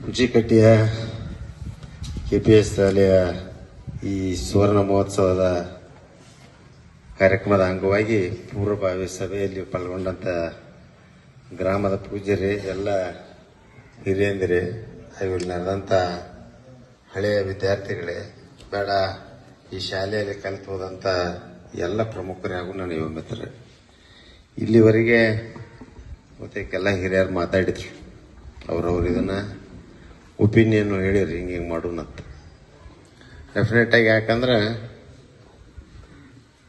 ಕುಂಚಿಕಟ್ಟಿಯ KPS ಶಾಲೆಯ ಈ ಸುವರ್ಣ ಮಹೋತ್ಸವದ ಕಾರ್ಯಕ್ರಮದ ಅಂಗವಾಗಿ ಪೂರ್ವಭಾವಿ ಸಭೆಯಲ್ಲಿ ಪಾಲ್ಗೊಂಡಂಥ ಗ್ರಾಮದ ಪೂಜ್ಯರೇ, ಎಲ್ಲ ಹಿರಿಯಂದಿರೇ, ಇಲ್ಲಿ ನಡೆದಂಥ ಹಳೆಯ ವಿದ್ಯಾರ್ಥಿಗಳೇ, ಬೇಡ ಈ ಶಾಲೆಯಲ್ಲಿ ಕಲಿತು ಹೋದಂಥ ಎಲ್ಲ ಪ್ರಮುಖರೇ ಹಾಗೂ ನನ್ನ ಯುವ ಮಿತ್ರರೇ, ಇಲ್ಲಿವರೆಗೆ ಮತ್ತೆ ಕೆಲ ಹಿರಿಯರು ಮಾತಾಡಿದ್ರು. ಅವ್ರವ್ರು ಇದನ್ನು ಒಪಿನಿಯನ್ ಹೇಳಿರಿ, ಹಿಂಗೆ ಮಾಡೋಣಂತ. ಡೆಫಿನೆಟಾಗಿ ಯಾಕಂದ್ರೆ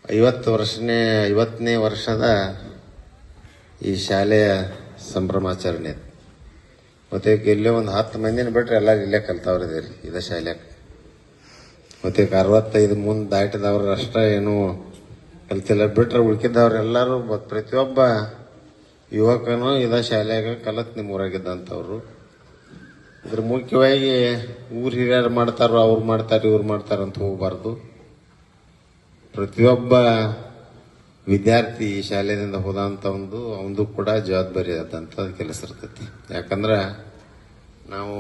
50ನೇ ವರ್ಷದ ಈ ಶಾಲೆಯ ಸಂಭ್ರಮಾಚರಣೆ. ಮತ್ತೆ ಇಲ್ಲೇ ಒಂದು 10 ಮಂದಿನ ಬಿಟ್ರೆ ಎಲ್ಲರೂ ಇಲ್ಲೇ ಕಲ್ತವ್ರಿದ್ದೀರಿ ಇದೇ ಶಾಲೆಗೆ. ಮತ್ತೆ 65 ಮುಂದೆ ದಾಟಿದವ್ರು ಅಷ್ಟೇ ಏನು ಕಲ್ತಿಲ್ಲ, ಬಿಟ್ರೆ ಉಳ್ಕಿದ್ದವ್ರೆಲ್ಲರೂ ಪ್ರತಿಯೊಬ್ಬ ಯುವಕನು ಇದೇ ಶಾಲೆಗೆ ಕಲತ್ ನಿಮ್ಮ ಊರಾಗಿದ್ದಂಥವ್ರು. ಇದ್ರ ಮುಖ್ಯವಾಗಿ ಊರು ಹಿರಿಯರು ಮಾಡ್ತಾರೋ, ಅವ್ರು ಮಾಡ್ತಾರೆ, ಇವ್ರು ಮಾಡ್ತಾರೆ ಅಂತ ಹೋಗಬಾರ್ದು. ಪ್ರತಿಯೊಬ್ಬ ವಿದ್ಯಾರ್ಥಿ ಈ ಶಾಲೆಯಿಂದ ಹೋದಂಥ ಅವನದು ಕೂಡ ಜವಾಬ್ದಾರಿ ಆದಂಥ ಕೆಲಸ ಇರ್ತೈತಿ. ಯಾಕಂದ್ರೆ ನಾವು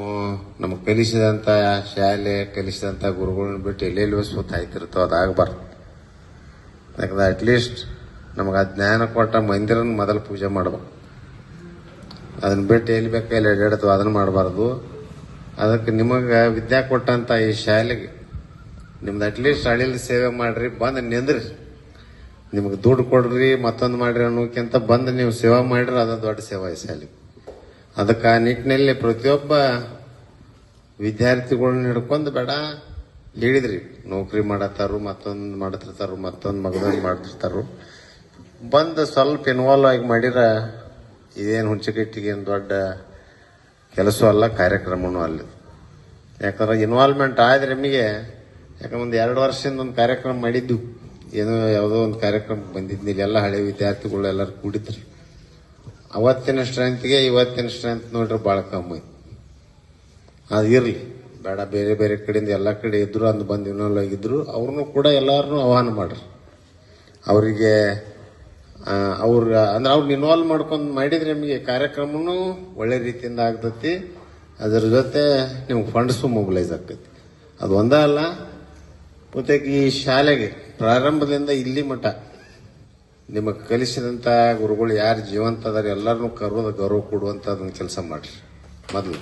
ನಮಗೆ ಕಲಿಸಿದಂಥ ಶಾಲೆ, ಕಲಿಸಿದಂಥ ಗುರುಗಳನ್ನ ಬಿಟ್ಟು ಎಲ್ಲೆಲ್ಲಿ ಸ್ವತ್ತು ಆಯ್ತಿರ್ತೋ ಅದಾಗಬಾರ್ದು. ಯಾಕಂದ್ರೆ ಅಟ್ಲೀಸ್ಟ್ ನಮಗೆ ಆ ಜ್ಞಾನ ಕೊಟ್ಟ ಮಂದಿರನ ಮೊದಲು ಪೂಜೆ ಮಾಡ್ಬೇಕು. ಅದನ್ನ ಬಿಟ್ಟು ಎಲ್ಲಿ ಬೇಕಾ ಎಲ್ಲಿ ಅಡ್ಡಾಡ್ತು ಅದನ್ನು ಮಾಡಬಾರ್ದು. ಅದಕ್ಕೆ ನಿಮಗೆ ವಿದ್ಯಾ ಕೊಟ್ಟಂಥ ಈ ಶಾಲೆಗೆ ನಿಮ್ದು ಅಟ್ಲೀಸ್ಟ್ ಹಳ್ಳಿಲಿ ಸೇವೆ ಮಾಡ್ರಿ, ಬಂದು ನಿಂದ್ರಿ. ನಿಮಗೆ ದುಡ್ಡು ಕೊಡ್ರಿ, ಮತ್ತೊಂದು ಮಾಡ್ರಿ ಅನ್ನೋಕ್ಕಿಂತ ಬಂದು ನೀವು ಸೇವೆ ಮಾಡ್ರಿ, ಅದು ದೊಡ್ಡ ಸೇವೆ ಈ ಶಾಲೆಗೆ. ಅದಕ್ಕೆ ಆ ನಿಟ್ಟಿನಲ್ಲಿ ಪ್ರತಿಯೊಬ್ಬ ವಿದ್ಯಾರ್ಥಿಗಳನ್ನ ಹಿಡ್ಕೊಂಡು ಬೇಡ ಹೇಳಿದ್ರಿ, ನೌಕರಿ ಮಾಡತ್ತಾರು, ಮತ್ತೊಂದು ಮಾಡ್ತಿರ್ತಾರು, ಮತ್ತೊಂದು ಮಗದೊಂದು ಮಾಡ್ತಿರ್ತಾರು, ಬಂದು ಸ್ವಲ್ಪ ಇನ್ವಾಲ್ವ್ ಆಗಿ ಮಾಡಿರ ಇದೇನು ಹುಂಚಕಟ್ಟಿಗೆ ಏನು ದೊಡ್ಡ ಕೆಲಸ ಅಲ್ಲ, ಕಾರ್ಯಕ್ರಮನೂ ಅಲ್ಲ. ಯಾಕಂದ್ರೆ ಇನ್ವಾಲ್ವ್ಮೆಂಟ್ ಆದ್ರೆ ನಿಮಗೆ, ಯಾಕಂದ್ರೆ ಒಂದು 2 ವರ್ಷದಿಂದ ಒಂದು ಕಾರ್ಯಕ್ರಮ ಮಾಡಿದ್ದು, ಏನೋ ಯಾವುದೋ ಒಂದು ಕಾರ್ಯಕ್ರಮ ಬಂದಿದ್ನಿಲ್ಲ, ಎಲ್ಲ ಹಳೆ ವಿದ್ಯಾರ್ಥಿಗಳು ಎಲ್ಲರೂ ಕೂಡಿದ್ರು. ಅವತ್ತಿನ ಸ್ಟ್ರೆಂತ್ಗೆ ಇವತ್ತಿನ ಸ್ಟ್ರೆಂತ್ ನೋಡ್ರಿ ಭಾಳ ಕಮ್ಮಿ. ಅದು ಇರಲಿ, ಬೇಡ ಬೇರೆ ಬೇರೆ ಕಡೆಯಿಂದ ಎಲ್ಲ ಕಡೆ ಇದ್ರು ಅಂದು ಬಂದು ಇನ್ವಾಲ್ವ್ ಆಗಿದ್ರು, ಅವ್ರನ್ನೂ ಕೂಡ ಎಲ್ಲರನ್ನೂ ಆಹ್ವಾನ ಮಾಡ್ರಿ. ಅವರಿಗೆ ಅಂದ್ರೆ ಅವ್ರನ್ನ ಇನ್ವಾಲ್ವ್ ಮಾಡ್ಕೊಂಡು ಮಾಡಿದ್ರೆ ನಿಮಗೆ ಕಾರ್ಯಕ್ರಮನೂ ಒಳ್ಳೆ ರೀತಿಯಿಂದ ಆಗ್ತೈತಿ. ಅದರ ಜೊತೆ ನಿಮ್ಗೆ ಫಂಡ್ಸು ಮೊಬಿಲೈಸ್ ಆಗ್ತೈತಿ. ಅದು ಒಂದೇ ಅಲ್ಲ, ಮತ್ತೆ ಈ ಶಾಲೆಗೆ ಪ್ರಾರಂಭದಿಂದ ಇಲ್ಲಿ ಮಠ ನಿಮಗೆ ಕಲಿಸಿದಂಥ ಗುರುಗಳು ಯಾರು ಜೀವಂತ ಅದಾರೆ ಎಲ್ಲರನ್ನೂ ಕರೋದು ಗೌರವ ಕೊಡುವಂಥ ಅದೊಂದು ಕೆಲಸ ಮಾಡ್ರಿ ಮೊದಲು.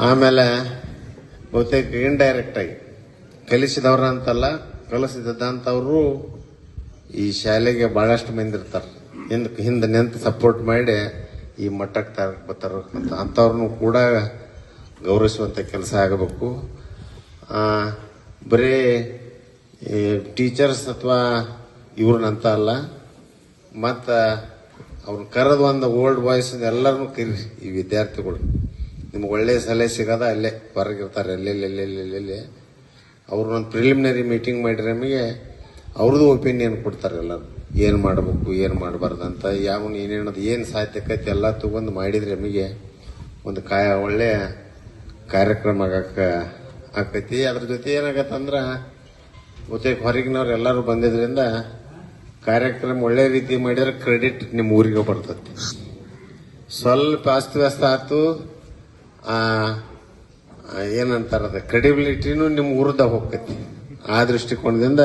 ಆಮೇಲೆ ಬಹುತೇಕ ಇಂಡೈರೆಕ್ಟ್ ಆಗಿ ಕಲಿಸಿದವ್ರ ಅಂತಲ್ಲ, ಕಲಿಸಿದಂಥವ್ರು ಈ ಶಾಲೆಗೆ ಬಹಳಷ್ಟು ಮಂದಿ ಇರ್ತಾರೆ, ಹಿಂದೆ ನಿಂತು ಸಪೋರ್ಟ್ ಮಾಡಿ ಈ ಮಟ್ಟಕ್ಕೆ ಬರ್ತಾರ ಅಂಥವ್ರನ್ನೂ ಕೂಡ ಗೌರವಿಸುವಂಥ ಕೆಲಸ ಆಗಬೇಕು. ಬರೀ ಟೀಚರ್ಸ್ ಅಥವಾ ಇವ್ರನ್ನಂತ ಅಲ್ಲ, ಮತ್ತು ಅವ್ರನ್ನ ಕರೆದು ಒಂದು ಓಲ್ಡ್ ಬಾಯ್ಸ್ ಎಲ್ಲರನ್ನೂ ಕರೀರಿ. ಈ ವಿದ್ಯಾರ್ಥಿಗಳು ನಿಮ್ಗೆ ಒಳ್ಳೆಯ ಸಲಹೆ ಸಿಗೋದ ಅಲ್ಲೇ ಹೊರಗಿರ್ತಾರೆ, ಎಲ್ಲೆಲ್ಲಿ ಅವ್ರನ್ನೊಂದು ಪ್ರಿಲಿಮಿನರಿ ಮೀಟಿಂಗ್ ಮಾಡಿದ್ರೆ ನಮಗೆ ಅವ್ರದ್ದು ಒಪಿನಿಯನ್ ಕೊಡ್ತಾರೆ. ಎಲ್ಲರೂ ಏನು ಮಾಡಬೇಕು, ಏನು ಮಾಡಬಾರ್ದು ಅಂತ, ಯಾವನು ಏನೇನದು ಏನು ಸಾಧ್ಯಕೈತಿ ಎಲ್ಲ ತಗೊಂಡು ಮಾಡಿದ್ರೆ ನಮಗೆ ಒಂದು ಒಳ್ಳೆಯ ಕಾರ್ಯಕ್ರಮ ಆಕೈತಿ. ಅದ್ರ ಜೊತೆ ಏನಾಗತ್ತಂದ್ರೆ ಬಹುತೇಕ ಹೊರಗಿನವ್ರು ಎಲ್ಲರೂ ಬಂದಿದ್ರಿಂದ ಕಾರ್ಯಕ್ರಮ ಒಳ್ಳೆ ರೀತಿ ಮಾಡಿದ್ರೆ ಕ್ರೆಡಿಟ್ ನಿಮ್ಮ ಊರಿಗೆ ಬರ್ತೈತಿ. ಸ್ವಲ್ಪ ಅಸ್ತವ್ಯಸ್ತ ಆಯ್ತು, ಏನಂತಾರದ ಕ್ರೆಡಿಬಿಲಿಟಿನೂ ನಿಮ್ಮ ಊರ್ದಾಗ ಹೋಗ್ತೈತಿ. ಆ ದೃಷ್ಟಿಕೋನದಿಂದ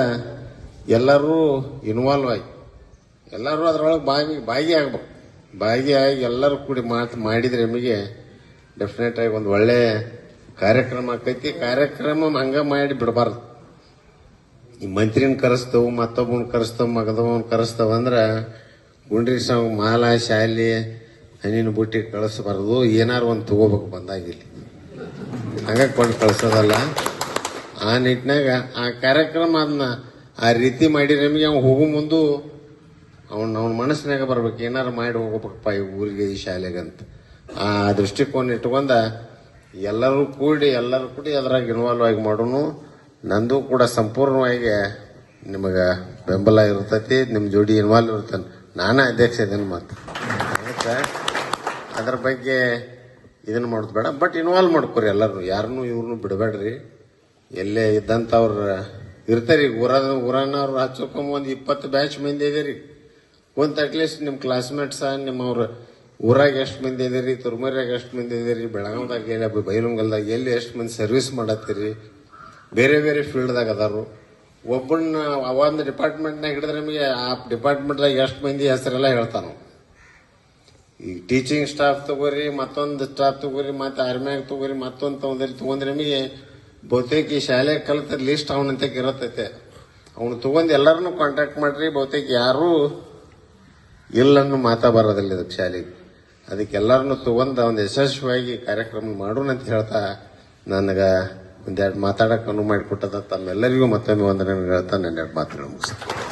ಎಲ್ಲರೂ ಇನ್ವಾಲ್ವ್ ಆಗಿ ಎಲ್ಲರೂ ಅದರೊಳಗೆ ಭಾಗಿಯಾಗಬೇಕು. ಭಾಗಿಯಾಗಿ ಎಲ್ಲರೂ ಕೂಡಿ ಮಾಡಿದ್ರೆ ನಮಗೆ ಡೆಫಿನೆಟ್ ಆಗಿ ಒಂದು ಒಳ್ಳೆ ಕಾರ್ಯಕ್ರಮ ಆಕೈತಿ. ಕಾರ್ಯಕ್ರಮ ಹಂಗ ಮಾಡಿ ಬಿಡಬಾರ್ದು. ಈ ಮಂತ್ರಿನ ಕರೆಸ್ತವು, ಮತ್ತೊಬ್ಬನ ಕರೆಸ್ತವು, ಮಗದವನ್ ಕರೆಸ್ತವ ಅಂದ್ರೆ ಗುಂಡ್ರಿ ಮಾಲ ಶಾಲೆ ಹಣ್ಣಿನ ಬುಟ್ಟಿ ಕಳಿಸಬಾರ್ದು. ಏನಾರು ಒಂದು ತಗೋಬೇಕು ಬಂದಾಗಿಲ್ಲಿ, ಹಂಗ ಕೊಂಡು ಕಳ್ಸೋದಲ್ಲ. ಆ ನಿಟ್ಟಿನಾಗ ಆ ಕಾರ್ಯಕ್ರಮ ಅದನ್ನ ಆ ರೀತಿ ಮಾಡಿ ನಮಗೆ ಅವ್ನು ಹೋಗೋ ಮುಂದೆ ಅವನ ಮನಸ್ಸಿನಾಗ ಬರ್ಬೇಕು, ಏನಾರು ಮಾಡಿ ಹೋಗ್ಬೇಕಪ್ಪ ಈ ಊರಿಗೆ, ಈ ಶಾಲೆಗಂತ. ಆ ದೃಷ್ಟಿಕೋನ ಇಟ್ಕೊಂಡ ಎಲ್ಲರೂ ಕೂಡಿ ಅದ್ರಾಗ ಇನ್ವಾಲ್ವ್ ಆಗಿ ಮಾಡೋನು. ನಂದು ಕೂಡ ಸಂಪೂರ್ಣವಾಗಿ ನಿಮಗೆ ಬೆಂಬಲ ಇರ್ತೈತಿ, ನಿಮ್ಮ ಜೋಡಿ ಇನ್ವಾಲ್ವ್ ಇರ್ತಾನೆ. ನಾನೇ ಅಧ್ಯಕ್ಷ ಇದ್ದೇನೆ. ಮತ್ತು ಅದ್ರ ಬಗ್ಗೆ ಇದನ್ನು ಮಾಡೋದು ಬೇಡ, ಬಟ್ ಇನ್ವಾಲ್ವ್ ಮಾಡ್ಕೊರಿ ಎಲ್ಲರೂ, ಯಾರನ್ನೂ ಇವ್ರನ್ನೂ ಬಿಡಬೇಡ್ರಿ. ಎಲ್ಲೇ ಇದ್ದಂಥವ್ರು ಇರ್ತಾರೆ. ಈಗ ಊರನ್ನವ್ರು ಹಚ್ಕೊಮ್ಮ ಒಂದು 20 ಬ್ಯಾಚ್ ಮಂದಿ ಇದೀರಿ. ಒಂದು ಅಟ್ಲೀಸ್ಟ್ ನಿಮ್ಮ ಕ್ಲಾಸ್ಮೇಟ್ಸ, ನಿಮ್ಮವ್ರು ಊರಾಗ ಎಷ್ಟು ಮಂದಿ ಇದೀರಿ, ತುರ್ಮರ್ಯಾಗ ಎಷ್ಟು ಮಂದಿ ಇದೀರಿ, ಬೆಳಗಾವ್ದಾಗ ಎಲ್ಲಿ, ಬೈಲುಂಗಲ್ದಾಗ ಎಲ್ಲಿ ಎಷ್ಟು ಮಂದಿ ಸರ್ವಿಸ್ ಮಾಡತ್ತೀರಿ, ಬೇರೆ ಬೇರೆ ಫೀಲ್ಡ್ದಾಗ ಅದಾರು. ಒಬ್ಬನ ಒಂದು ಡಿಪಾರ್ಟ್ಮೆಂಟ್ನಾಗ ಹಿಡಿದ್ರೆ ನಮಗೆ ಆ ಡಿಪಾರ್ಟ್ಮೆಂಟ್ದಾಗ ಎಷ್ಟು ಮಂದಿ ಹೆಸರೆಲ್ಲ ಹೇಳ್ತಾನು. ಈ ಟೀಚಿಂಗ್ ಸ್ಟಾಫ್ ತಗೋರಿ, ಮತ್ತೊಂದು ಸ್ಟಾಫ್ ತಗೋರಿ, ಮತ್ತೆ ಆರ್ಮಿಯಾಗ ತಗೋರಿ, ಮತ್ತೊಂದು ತಗೊಂಡ್ರೆ ನಮಗೆ ಬಹುತೇಕ ಈ ಶಾಲೆ ಕಲಿತ ಲಿಸ್ಟ್ ಅವನಂತ ಇರತ್ತೈತೆ. ಅವನು ತಗೊಂಡು ಎಲ್ಲರನ್ನೂ ಕಾಂಟ್ಯಾಕ್ಟ್ ಮಾಡ್ರಿ. ಬಹುತೇಕ ಯಾರೂ ಇಲ್ಲನ್ನು ಮಾತಾ ಬರೋದಿಲ್ಲ ಇದಕ್ಕೆ ಶಾಲೆಗೆ. ಅದಕ್ಕೆ ಎಲ್ಲರನ್ನೂ ತಗೊಂಡು ಒಂದು ಯಶಸ್ವಿಯಾಗಿ ಕಾರ್ಯಕ್ರಮ ಮಾಡೋಣ ಅಂತ ಹೇಳ್ತಾ ನನಗೆ ಒಂದೆರಡು ಮಾತಾಡಕ್ಕೆ ಅನುವು ಮಾಡಿಕೊಟ್ಟದ ತಮ್ಮೆಲ್ಲರಿಗೂ ಮತ್ತೊಮ್ಮೆ ವಂದನೆಗಳು ಹೇಳ್ತಾ ನನ್ನ ಎರಡು ಮಾತುಗಳು ಮುಗಿಸ್ತೀನಿ.